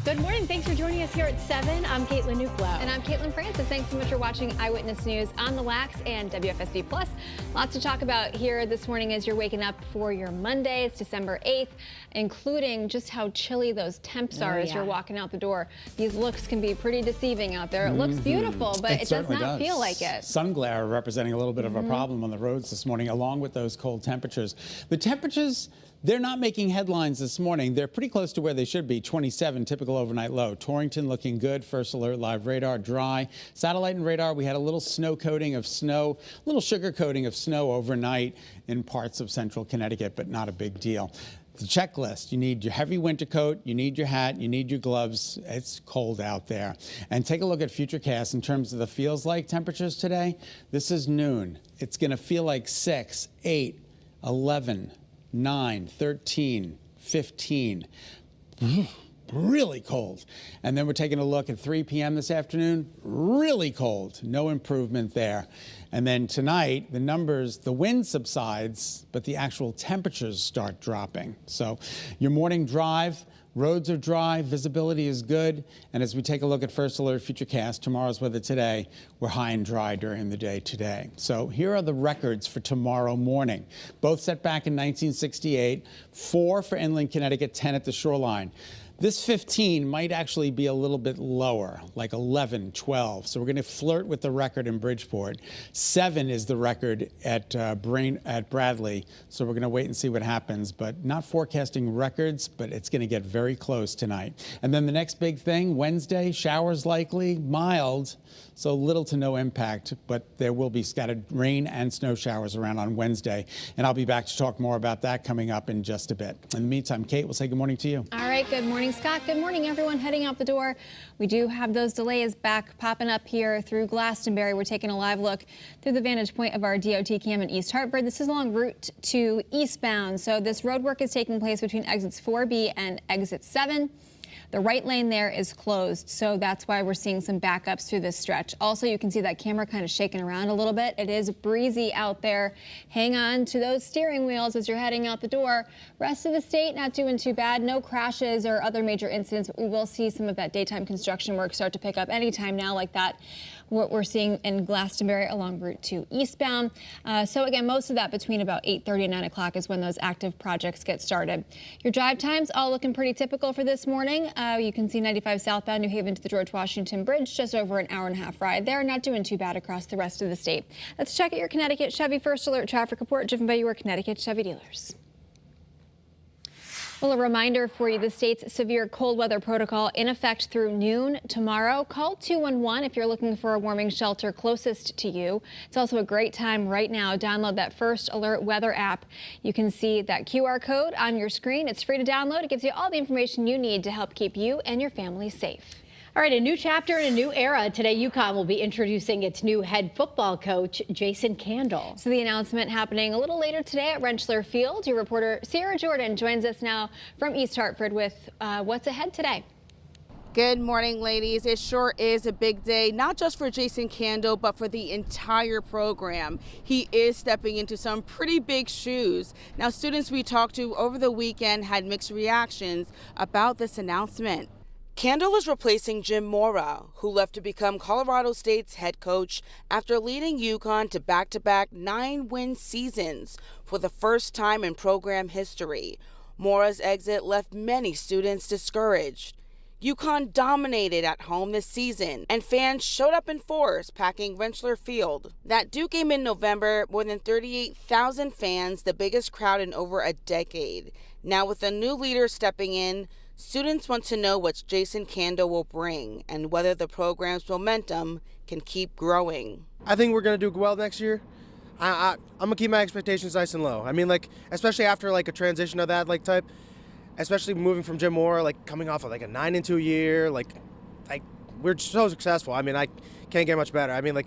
Good morning. Thanks for joining us here at 7. I'm Caitlin Nuclo. And I'm Caitlin Francis. Thanks so much for watching Eyewitness News on the Wax and WFSB Plus. Lots to talk about here this morning as you're waking up for your Monday. It's December 8th, including just how chilly those temps are as you're walking out the door. These looks can be pretty deceiving out there. It looks beautiful, but it does not feel like it. Sun glare representing a little bit of a problem on the roads this morning, along with those cold temperatures. The temperatures, they're not making headlines this morning. They're pretty close to where they should be. 27, typical overnight low. Torrington looking good. First alert live radar dry. Satellite and radar, we had a little snow coating of snow, a little sugar coating of snow overnight in parts of central Connecticut, but not a big deal. The checklist, you need your heavy winter coat, you need your hat, you need your gloves. It's cold out there. And take a look at Futurecast in terms of the feels like temperatures today. This is noon. It's going to feel like 6, 8, 11, 9, 13, 15. Really cold. And then we're taking a look at 3 p.m. this afternoon. Really cold. No improvement there. And then tonight, the numbers, the wind subsides, but the actual temperatures start dropping. So your morning drive, roads are dry, visibility is good. And as we take a look at First Alert Futurecast, tomorrow's weather today, we're high and dry during the day today. So here are the records for tomorrow morning. Both set back in 1968, 4 for inland Connecticut, 10 at the shoreline. This 15 might actually be a little bit lower, like 11, 12. So we're going to flirt with the record in Bridgeport. 7 is the record at Bradley. So we're going to wait and see what happens, but not forecasting records, but it's going to get very close tonight. And then the next big thing, Wednesday, showers likely, mild, so little to no impact, but there will be scattered rain and snow showers around on Wednesday. And I'll be back to talk more about that coming up in just a bit. In the meantime, Kate, we'll say good morning to you. All right, good morning, Scott. Good morning, everyone heading out the door. We do have those delays back popping up here through Glastonbury. We're taking a live look through the vantage point of our DOT cam in East Hartford. This is along Route 2 eastbound. So this road work is taking place between exits 4B and exit 7. The right lane there is closed, so that's why we're seeing some backups through this stretch. Also, you can see that camera kind of shaking around a little bit. It is breezy out there. Hang on to those steering wheels as you're heading out the door. Rest of the state, not doing too bad. No crashes or other major incidents, but we will see some of that daytime construction work start to pick up anytime now, like that what we're seeing in Glastonbury along Route 2 eastbound. So again, most of that between about 8:30 and 9 o'clock is when those active projects get started. Your drive times all looking pretty typical for this morning. You can see 95 southbound New Haven to the George Washington Bridge, just over an hour-and-a-half ride there. Not doing too bad across the rest of the state. Let's check out your Connecticut Chevy First Alert traffic report driven by your Connecticut Chevy dealers. Well, a reminder for you, the state's severe cold weather protocol in effect through noon tomorrow. Call 211 if you're looking for a warming shelter closest to you. It's also a great time right now. Download that First Alert weather app. You can see that QR code on your screen. It's free to download. It gives you all the information you need to help keep you and your family safe. All right, a new chapter in a new era. Today, UConn will be introducing its new head football coach, Jason Candle. So the announcement happening a little later today at Rentschler Field. Your reporter Sierra Jordan joins us now from East Hartford with what's ahead today. Good morning, ladies. It sure is a big day, not just for Jason Candle, but for the entire program. He is stepping into some pretty big shoes. Now, students we talked to over the weekend had mixed reactions about this announcement. Candle is replacing Jim Mora, who left to become Colorado State's head coach after leading UConn to back-to-back 9-win seasons for the first time in program history. Mora's exit left many students discouraged. UConn dominated at home this season, and fans showed up in force, packing Rentschler Field. That Duke game in November, more than 38,000 fans, the biggest crowd in over a decade. Now with a new leader stepping in, students want to know what Jason Candle will bring and whether the program's momentum can keep growing. I think we're going to do well next year. I'm going to keep my expectations nice and low. I mean, especially after a transition of that type, especially moving from Jim Moore, coming off of a 9-2 year, we're so successful. I mean, I can't get much better. I mean,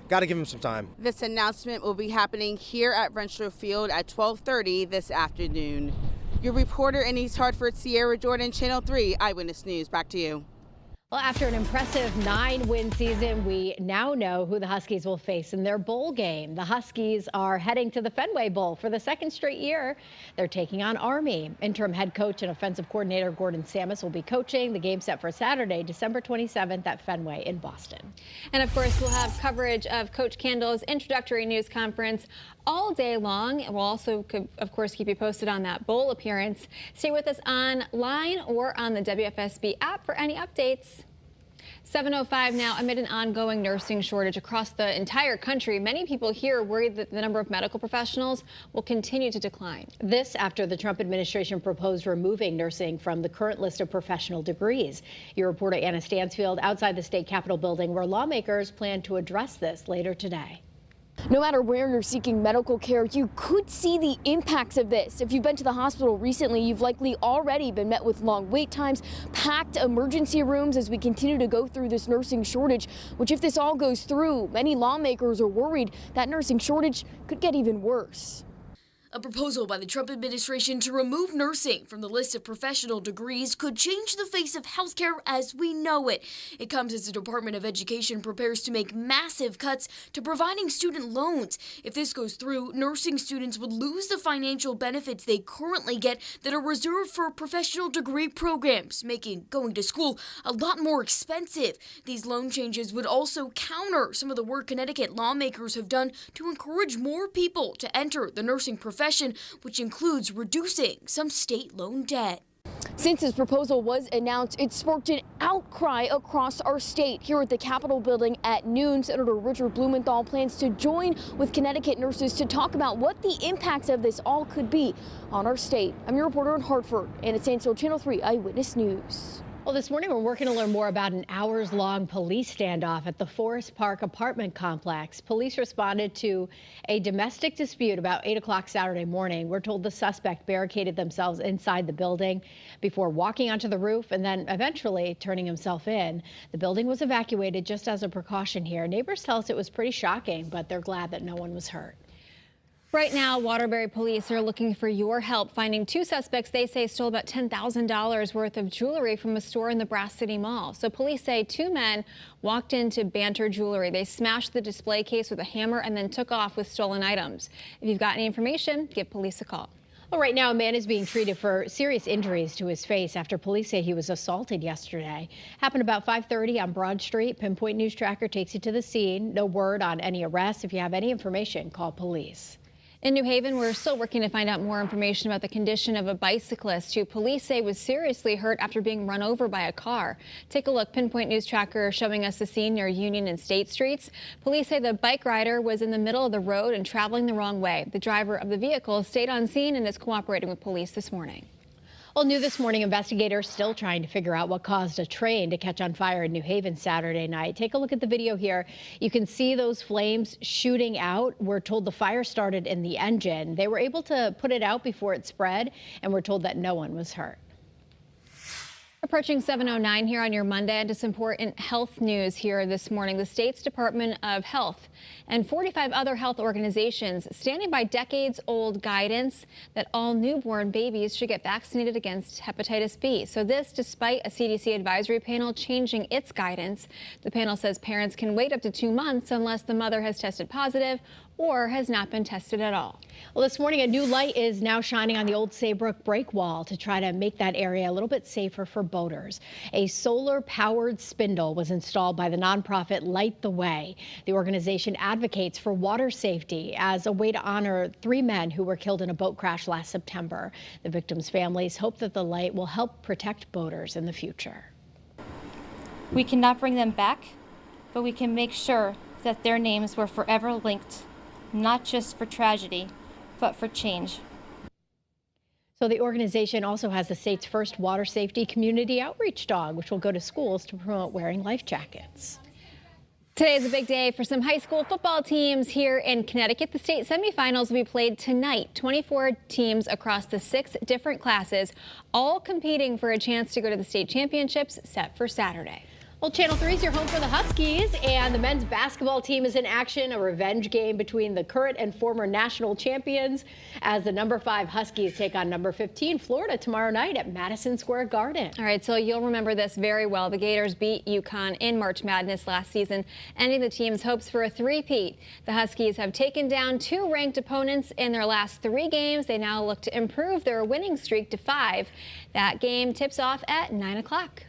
got to give him some time. This announcement will be happening here at Rentschler Field at 12:30 this afternoon. Your reporter in East Hartford, Sierra Jordan, Channel 3 Eyewitness News. Back to you. Well, after an impressive 9-win season, we now know who the Huskies will face in their bowl game. The Huskies are heading to the Fenway Bowl for the second straight year. They're taking on Army. Interim head coach and offensive coordinator Gordon Sammis will be coaching. The game set for Saturday, December 27th at Fenway in Boston. And of course, we'll have coverage of Coach Candle's introductory news conference all day long. We'll also, of course, keep you posted on that bowl appearance. Stay with us online or on the WFSB app for any updates. 7:05 now. Amid an ongoing nursing shortage across the entire country, many people here are worried that the number of medical professionals will continue to decline. This after the Trump administration proposed removing nursing from the current list of professional degrees. Your reporter Anna Stansfield outside the state capitol building, where lawmakers plan to address this later today. No matter where you're seeking medical care, you could see the impacts of this. If you've been to the hospital recently, you've likely already been met with long wait times, packed emergency rooms as we continue to go through this nursing shortage, which if this all goes through, many lawmakers are worried that nursing shortage could get even worse. A proposal by the Trump administration to remove nursing from the list of professional degrees could change the face of healthcare as we know it. It comes as the Department of Education prepares to make massive cuts to providing student loans. If this goes through, nursing students would lose the financial benefits they currently get that are reserved for professional degree programs, making going to school a lot more expensive. These loan changes would also counter some of the work Connecticut lawmakers have done to encourage more people to enter the nursing profession, which includes reducing some state loan debt. Since this proposal was announced, it sparked an outcry across our state. Here at the Capitol building at noon, Senator Richard Blumenthal plans to join with Connecticut nurses to talk about what the impacts of this all could be on our state. I'm your reporter in Hartford, Anna Stansfield, Channel 3 Eyewitness News. Well, this morning we're working to learn more about an hours-long police standoff at the Forest Park apartment complex. Police responded to a domestic dispute about 8 o'clock Saturday morning. We're told the suspect barricaded themselves inside the building before walking onto the roof and then eventually turning himself in. The building was evacuated just as a precaution here. Neighbors tell us it was pretty shocking, but they're glad that no one was hurt. Right now, Waterbury police are looking for your help finding two suspects they say stole about $10,000 worth of jewelry from a store in the Brass City Mall. So police say two men walked into Banter Jewelry. They smashed the display case with a hammer and then took off with stolen items. If you've got any information, give police a call. Well, right now, a man is being treated for serious injuries to his face after police say he was assaulted yesterday. Happened about 5:30 on Broad Street. Pinpoint News Tracker takes you to the scene. No word on any arrests. If you have any information, call police. In New Haven, we're still working to find out more information about the condition of a bicyclist who police say was seriously hurt after being run over by a car. Take a look. Pinpoint News Tracker showing us the scene near Union and State Streets. Police say the bike rider was in the middle of the road and traveling the wrong way. The driver of the vehicle stayed on scene and is cooperating with police this morning. Well, new this morning, investigators still trying to figure out what caused a train to catch on fire in New Haven Saturday night. Take a look at the video here. You can see those flames shooting out. We're told the fire started in the engine. They were able to put it out before it spread, and we're told that no one was hurt. Approaching 7:09 here on your Monday, and just important health news here this morning. The state's Department of Health and 45 other health organizations standing by decades-old guidance that all newborn babies should get vaccinated against hepatitis B. So this despite a CDC advisory panel changing its guidance. The panel says parents can wait up to 2 months unless the mother has tested positive or has not been tested at all. Well, this morning, a new light is now shining on the old Saybrook break wall to try to make that area a little bit safer for boaters. A solar-powered spindle was installed by the nonprofit Light the Way. The organization advocates for water safety as a way to honor 3 men who were killed in a boat crash last September. The victims' families hope that the light will help protect boaters in the future. We cannot bring them back, but we can make sure that their names were forever linked, not just for tragedy, but for change. So the organization also has the state's first water safety community outreach dog, which will go to schools to promote wearing life jackets. Today is a big day for some high school football teams here in Connecticut. The state semifinals will be played tonight. 24 teams across the 6 different classes, all competing for a chance to go to the state championships set for Saturday. Well, Channel 3 is your home for the Huskies, and the men's basketball team is in action, a revenge game between the current and former national champions as the number 5 Huskies take on number 15 Florida tomorrow night at Madison Square Garden. All right, so you'll remember this very well. The Gators beat UConn in March Madness last season, ending the team's hopes for a three-peat. The Huskies have taken down 2 ranked opponents in their last 3 games. They now look to improve their winning streak to 5. That game tips off at 9 o'clock.